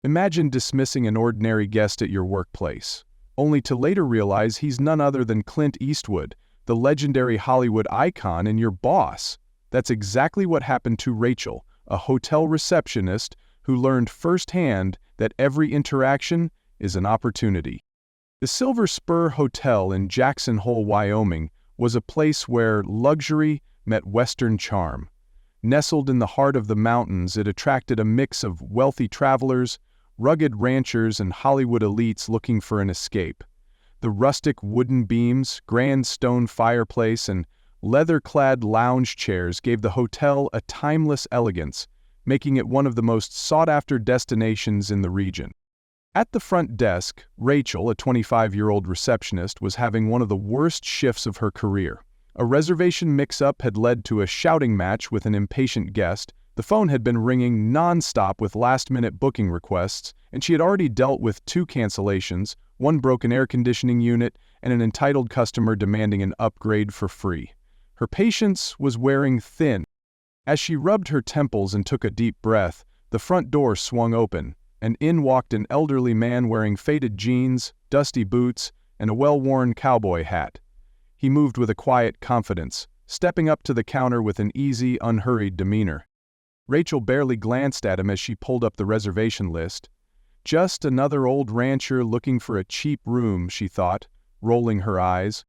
Imagine dismissing an ordinary guest at your workplace, only to later realize he's none other than Clint Eastwood, the legendary Hollywood icon and your boss. That's exactly what happened to Rachel, a hotel receptionist who learned firsthand that every interaction is an opportunity. The Silver Spur Hotel in Jackson Hole, Wyoming, was a place where luxury met Western charm. Nestled in the heart of the mountains, it attracted a mix of wealthy travelers, rugged ranchers, and Hollywood elites looking for an escape. The rustic wooden beams, grand stone fireplace, and leather-clad lounge chairs gave the hotel a timeless elegance, making it one of the most sought-after destinations in the region. At the front desk, Rachel, a 25-year-old receptionist, was having one of the worst shifts of her career. A reservation mix-up had led to a shouting match with an impatient guest. The phone had been ringing non-stop with last-minute booking requests, and she had already dealt with 2 cancellations, 1 broken air conditioning unit, and an entitled customer demanding an upgrade for free. Her patience was wearing thin. As she rubbed her temples and took a deep breath, the front door swung open, and in walked an elderly man wearing faded jeans, dusty boots, and a well-worn cowboy hat. He moved with a quiet confidence, stepping up to the counter with an easy, unhurried demeanor. Rachel barely glanced at him as she pulled up the reservation list. Just another old rancher looking for a cheap room, she thought, rolling her eyes.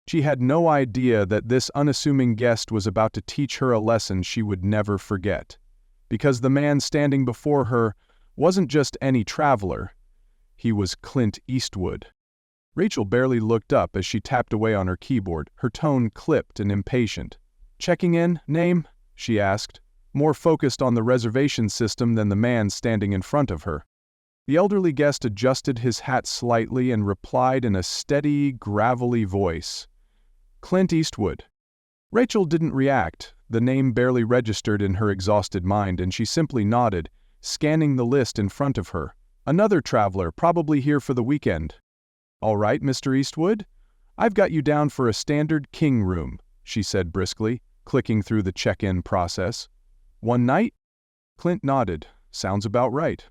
She had no idea that this unassuming guest was about to teach her a lesson she would never forget. Because the man standing before her wasn't just any traveler. He was Clint Eastwood. Rachel barely looked up as she tapped away on her keyboard, her tone clipped and impatient. "Checking in, name?" she asked, more focused on the reservation system than the man standing in front of her. The elderly guest adjusted his hat slightly and replied in a steady, gravelly voice. "Clint Eastwood." Rachel didn't react. The name barely registered in her exhausted mind, and she simply nodded, scanning the list in front of her. "Another traveler, probably here for the weekend." "All right, Mr. Eastwood. I've got you down for a standard king room," she said briskly, clicking through the check-in process. "One night?" Clint nodded. "Sounds about right."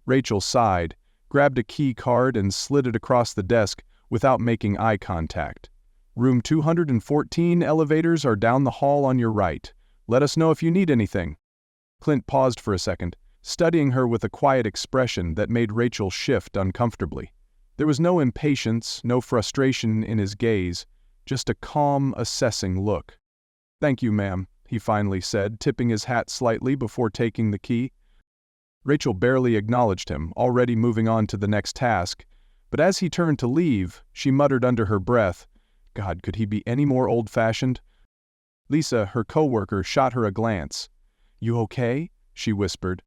Rachel sighed, grabbed a key card and slid it across the desk without making eye contact. "Room 214, elevators are down the hall on your right. Let us know if you need anything." Clint paused for a second, studying her with a quiet expression that made Rachel shift uncomfortably. There was no impatience, no frustration in his gaze, just a calm, assessing look. "Thank you, ma'am," he finally said, tipping his hat slightly before taking the key. Rachel barely acknowledged him, already moving on to the next task, but as he turned to leave, she muttered under her breath, "God, could he be any more old-fashioned?" Lisa, her co-worker, shot her a glance. "You okay?" she whispered.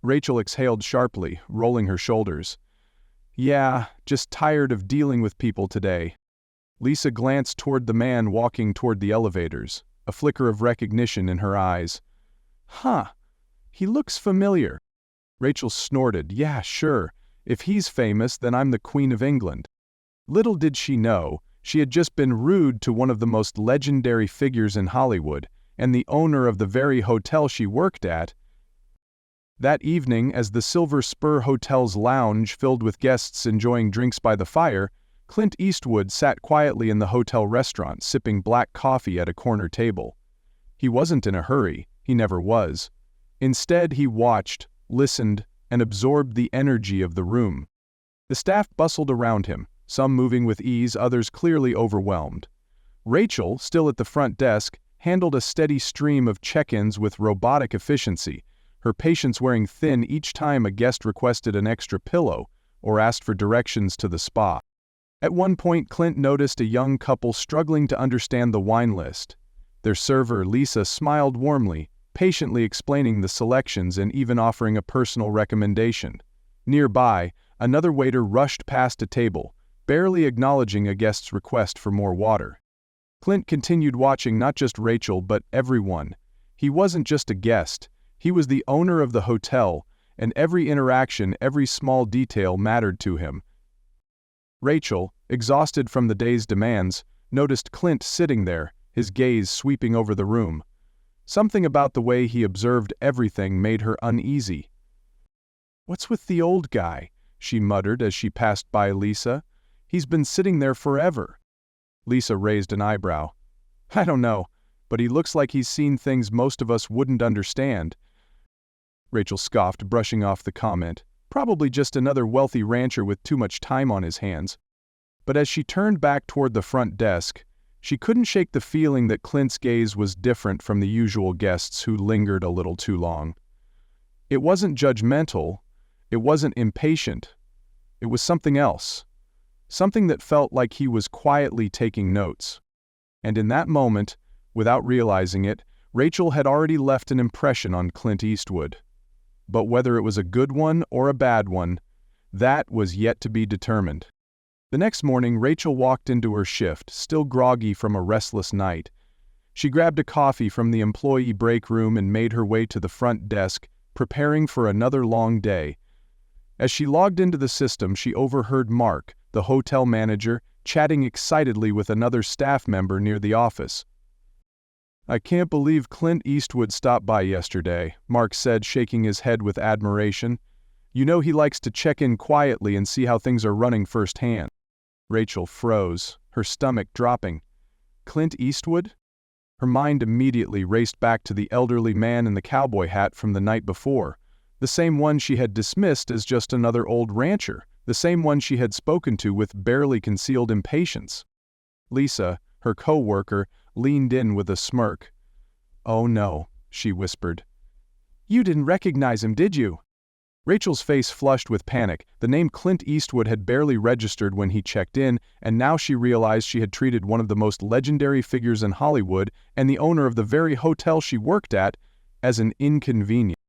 Rachel exhaled sharply, rolling her shoulders. "Yeah, just tired of dealing with people today." Lisa glanced toward the man walking toward the elevators, a flicker of recognition in her eyes. "Huh, he looks familiar." Rachel snorted. "Yeah, sure. If he's famous, then I'm the Queen of England." Little did she know, she had just been rude to one of the most legendary figures in Hollywood, and the owner of the very hotel she worked at. That evening, as the Silver Spur Hotel's lounge filled with guests enjoying drinks by the fire, Clint Eastwood sat quietly in the hotel restaurant, sipping black coffee at a corner table. He wasn't in a hurry, he never was. Instead, he watched, listened, and absorbed the energy of the room. The staff bustled around him, some moving with ease, others clearly overwhelmed. Rachel, still at the front desk, handled a steady stream of check-ins with robotic efficiency, her patience wearing thin each time a guest requested an extra pillow or asked for directions to the spa. At one point, Clint noticed a young couple struggling to understand the wine list. Their server, Lisa, smiled warmly, patiently explaining the selections and even offering a personal recommendation. Nearby, another waiter rushed past a table, barely acknowledging a guest's request for more water. Clint continued watching not just Rachel but everyone. He wasn't just a guest. He was the owner of the hotel, and every interaction, every small detail mattered to him. Rachel, exhausted from the day's demands, noticed Clint sitting there, his gaze sweeping over the room. Something about the way he observed everything made her uneasy. "What's with the old guy?" she muttered as she passed by Lisa. "He's been sitting there forever." Lisa raised an eyebrow. "I don't know, but he looks like he's seen things most of us wouldn't understand." Rachel scoffed, brushing off the comment. Probably just another wealthy rancher with too much time on his hands. But as she turned back toward the front desk, she couldn't shake the feeling that Clint's gaze was different from the usual guests who lingered a little too long. It wasn't judgmental, it wasn't impatient, it was something else. Something that felt like he was quietly taking notes. And in that moment, without realizing it, Rachel had already left an impression on Clint Eastwood. But whether it was a good one or a bad one, that was yet to be determined. The next morning, Rachel walked into her shift, still groggy from a restless night. She grabbed a coffee from the employee break room and made her way to the front desk, preparing for another long day. As she logged into the system, she overheard Mark, the hotel manager, chatting excitedly with another staff member near the office. "I can't believe Clint Eastwood stopped by yesterday," Mark said, shaking his head with admiration. "You know he likes to check in quietly and see how things are running firsthand." Rachel froze, her stomach dropping. Clint Eastwood? Her mind immediately raced back to the elderly man in the cowboy hat from the night before, the same one she had dismissed as just another old rancher, the same one she had spoken to with barely concealed impatience. Lisa, her co-worker, leaned in with a smirk. "Oh no," she whispered. "You didn't recognize him, did you?" Rachel's face flushed with panic. The name Clint Eastwood had barely registered when he checked in, and now she realized she had treated one of the most legendary figures in Hollywood and the owner of the very hotel she worked at as an inconvenience.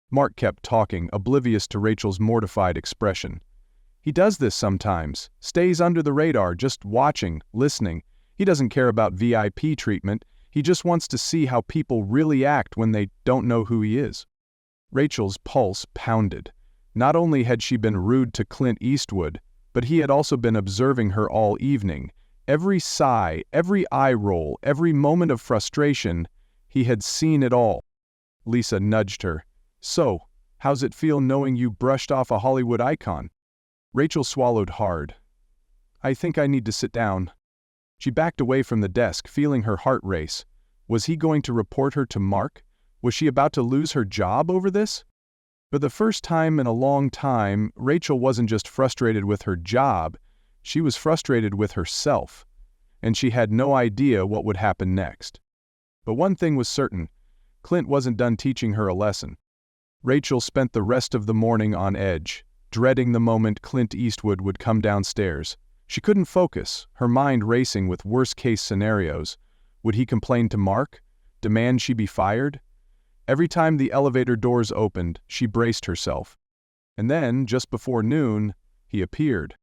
Mark kept talking, oblivious to Rachel's mortified expression. "He does this sometimes, stays under the radar, just watching, listening. He doesn't care about VIP treatment, he just wants to see how people really act when they don't know who he is." Rachel's pulse pounded. Not only had she been rude to Clint Eastwood, but he had also been observing her all evening. Every sigh, every eye roll, every moment of frustration, he had seen it all. Lisa nudged her. "So, how's it feel knowing you brushed off a Hollywood icon?" Rachel swallowed hard. "I think I need to sit down." She backed away from the desk, feeling her heart race. Was he going to report her to Mark? Was she about to lose her job over this? For the first time in a long time, Rachel wasn't just frustrated with her job, she was frustrated with herself, and she had no idea what would happen next. But one thing was certain, Clint wasn't done teaching her a lesson. Rachel spent the rest of the morning on edge, dreading the moment Clint Eastwood would come downstairs. She couldn't focus, her mind racing with worst-case scenarios. Would he complain to Mark? Demand she be fired? Every time the elevator doors opened, she braced herself. And then, just before noon, he appeared.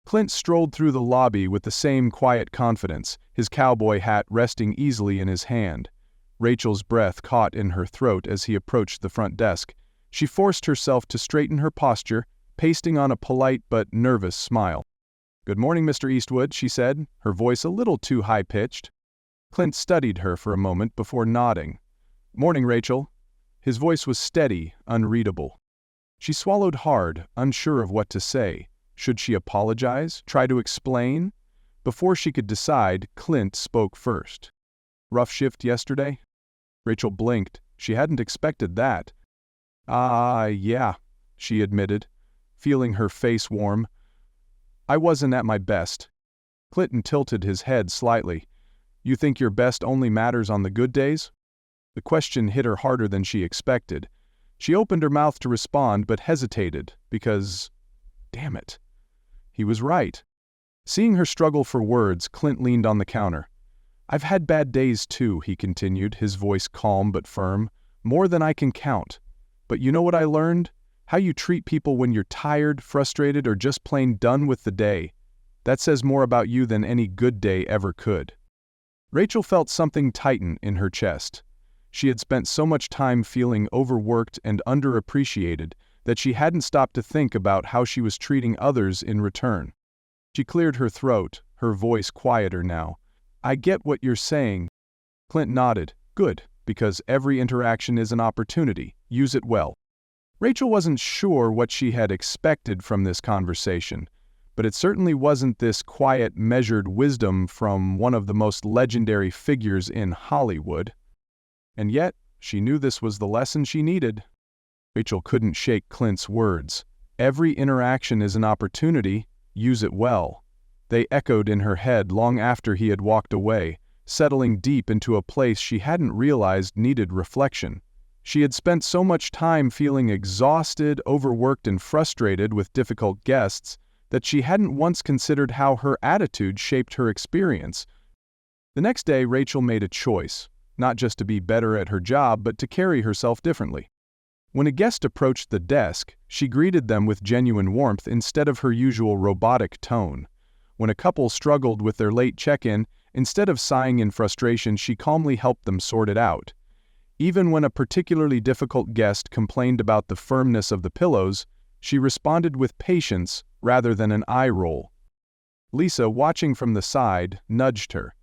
Clint strolled through the lobby with the same quiet confidence, his cowboy hat resting easily in his hand. Rachel's breath caught in her throat as he approached the front desk. She forced herself to straighten her posture, pasting on a polite but nervous smile. "Good morning, Mr. Eastwood," she said, her voice a little too high-pitched. Clint studied her for a moment before nodding. "Morning, Rachel." His voice was steady, unreadable. She swallowed hard, unsure of what to say. Should she apologize? Try to explain? Before she could decide, Clint spoke first. "Rough shift yesterday?" Rachel blinked. She hadn't expected that. Yeah," she admitted, feeling her face warm. "I wasn't at my best." Clinton tilted his head slightly. "You think your best only matters on the good days?" The question hit her harder than she expected. She opened her mouth to respond but hesitated, because, damn it, he was right. Seeing her struggle for words, Clint leaned on the counter. "I've had bad days too," he continued, his voice calm but firm. "More than I can count. But you know what I learned? How you treat people when you're tired, frustrated, or just plain done with the day. That says more about you than any good day ever could." Rachel felt something tighten in her chest. She had spent so much time feeling overworked and underappreciated that she hadn't stopped to think about how she was treating others in return. She cleared her throat, her voice quieter now. "I get what you're saying." Clint nodded. "Good, because every interaction is an opportunity. Use it well." Rachel wasn't sure what she had expected from this conversation, but it certainly wasn't this quiet, measured wisdom from one of the most legendary figures in Hollywood. And yet, she knew this was the lesson she needed. Rachel couldn't shake Clint's words. Every interaction is an opportunity, use it well. They echoed in her head long after he had walked away, settling deep into a place she hadn't realized needed reflection. She had spent so much time feeling exhausted, overworked, and frustrated with difficult guests that she hadn't once considered how her attitude shaped her experience. The next day, Rachel made a choice, not just to be better at her job, but to carry herself differently. When a guest approached the desk, she greeted them with genuine warmth instead of her usual robotic tone. When a couple struggled with their late check-in, instead of sighing in frustration, she calmly helped them sort it out. Even when a particularly difficult guest complained about the firmness of the pillows, she responded with patience rather than an eye roll. Lisa, watching from the side, nudged her.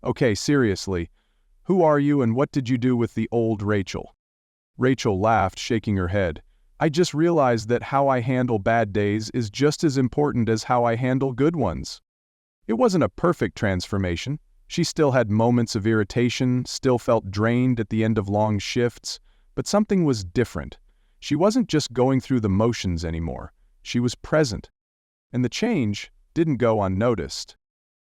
"Okay, seriously, who are you and what did you do with the old Rachel?" Rachel laughed, shaking her head. "I just realized that how I handle bad days is just as important as how I handle good ones." It wasn't a perfect transformation. She still had moments of irritation, still felt drained at the end of long shifts, but something was different. She wasn't just going through the motions anymore. She was present. And the change didn't go unnoticed.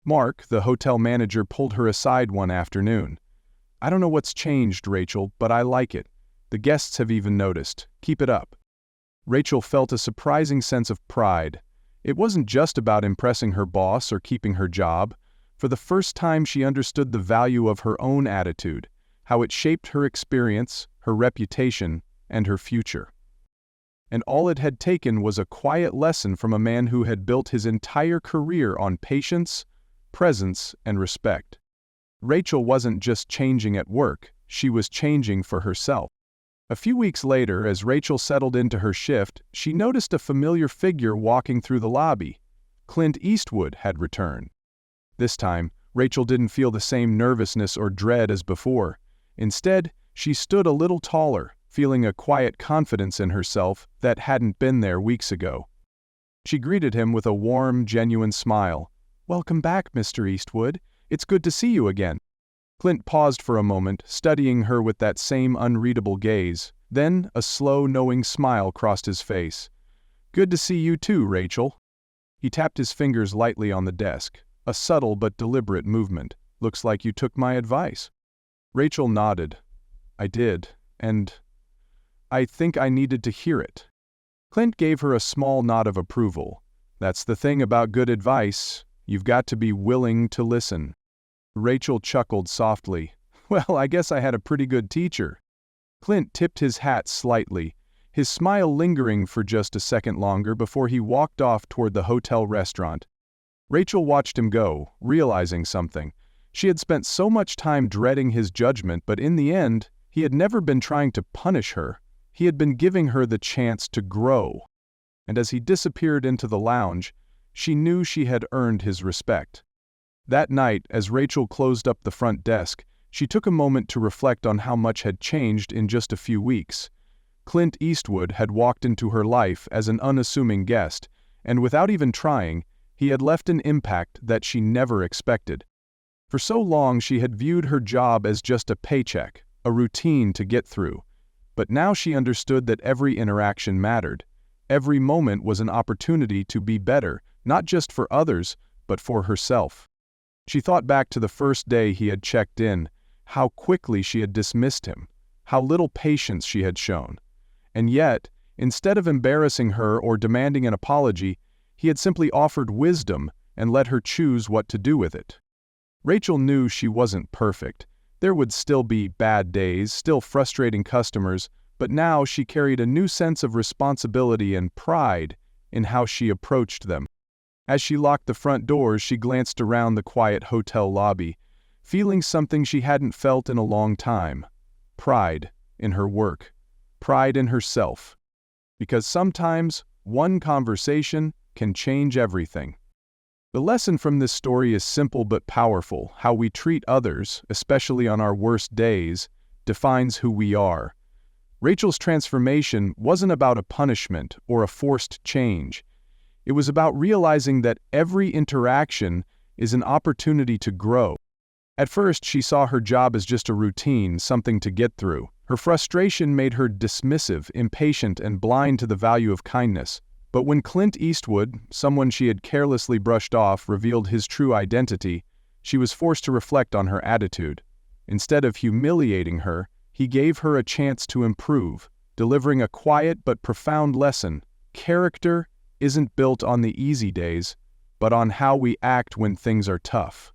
Mark, the hotel manager, pulled her aside one afternoon. "I don't know what's changed, Rachel, but I like it. The guests have even noticed. Keep it up." Rachel felt a surprising sense of pride. It wasn't just about impressing her boss or keeping her job. For the first time, she understood the value of her own attitude, how it shaped her experience, her reputation, and her future. And all it had taken was a quiet lesson from a man who had built his entire career on patience, presence, and respect. Rachel wasn't just changing at work, she was changing for herself. A few weeks later, as Rachel settled into her shift, she noticed a familiar figure walking through the lobby. Clint Eastwood had returned. This time, Rachel didn't feel the same nervousness or dread as before. Instead, she stood a little taller, feeling a quiet confidence in herself that hadn't been there weeks ago. She greeted him with a warm, genuine smile. "Welcome back, Mr. Eastwood. It's good to see you again." Clint paused for a moment, studying her with that same unreadable gaze. Then, a slow, knowing smile crossed his face. "Good to see you too, Rachel." He tapped his fingers lightly on the desk, a subtle but deliberate movement. "Looks like you took my advice." Rachel nodded. "I did, and I think I needed to hear it." Clint gave her a small nod of approval. "That's the thing about good advice. You've got to be willing to listen." Rachel chuckled softly. "Well, I guess I had a pretty good teacher." Clint tipped his hat slightly, his smile lingering for just a second longer before he walked off toward the hotel restaurant. Rachel watched him go, realizing something. She had spent so much time dreading his judgment, but in the end, he had never been trying to punish her. He had been giving her the chance to grow. And as he disappeared into the lounge, she knew she had earned his respect. That night, as Rachel closed up the front desk, she took a moment to reflect on how much had changed in just a few weeks. Clint Eastwood had walked into her life as an unassuming guest, and without even trying, he had left an impact that she never expected. For so long she had viewed her job as just a paycheck, a routine to get through. But now she understood that every interaction mattered. Every moment was an opportunity to be better, not just for others, but for herself. She thought back to the first day he had checked in, how quickly she had dismissed him, how little patience she had shown. And yet, instead of embarrassing her or demanding an apology, he had simply offered wisdom and let her choose what to do with it. Rachel knew she wasn't perfect. There would still be bad days, still frustrating customers, but now she carried a new sense of responsibility and pride in how she approached them. As she locked the front doors, she glanced around the quiet hotel lobby, feeling something she hadn't felt in a long time. Pride in her work. Pride in herself. Because sometimes, one conversation can change everything. The lesson from this story is simple but powerful. How we treat others, especially on our worst days, defines who we are. Rachel's transformation wasn't about a punishment or a forced change. It was about realizing that every interaction is an opportunity to grow. At first, she saw her job as just a routine, something to get through. Her frustration made her dismissive, impatient, and blind to the value of kindness. But when Clint Eastwood, someone she had carelessly brushed off, revealed his true identity, she was forced to reflect on her attitude. Instead of humiliating her, he gave her a chance to improve, delivering a quiet but profound lesson. Character isn't built on the easy days, but on how we act when things are tough.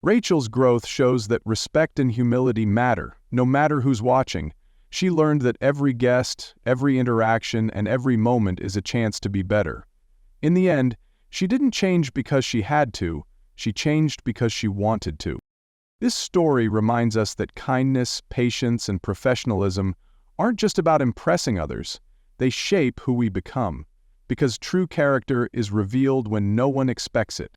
Rachel's growth shows that respect and humility matter, no matter who's watching. She learned that every guest, every interaction, and every moment is a chance to be better. In the end, she didn't change because she had to, she changed because she wanted to. This story reminds us that kindness, patience, and professionalism aren't just about impressing others, they shape who we become, because true character is revealed when no one expects it.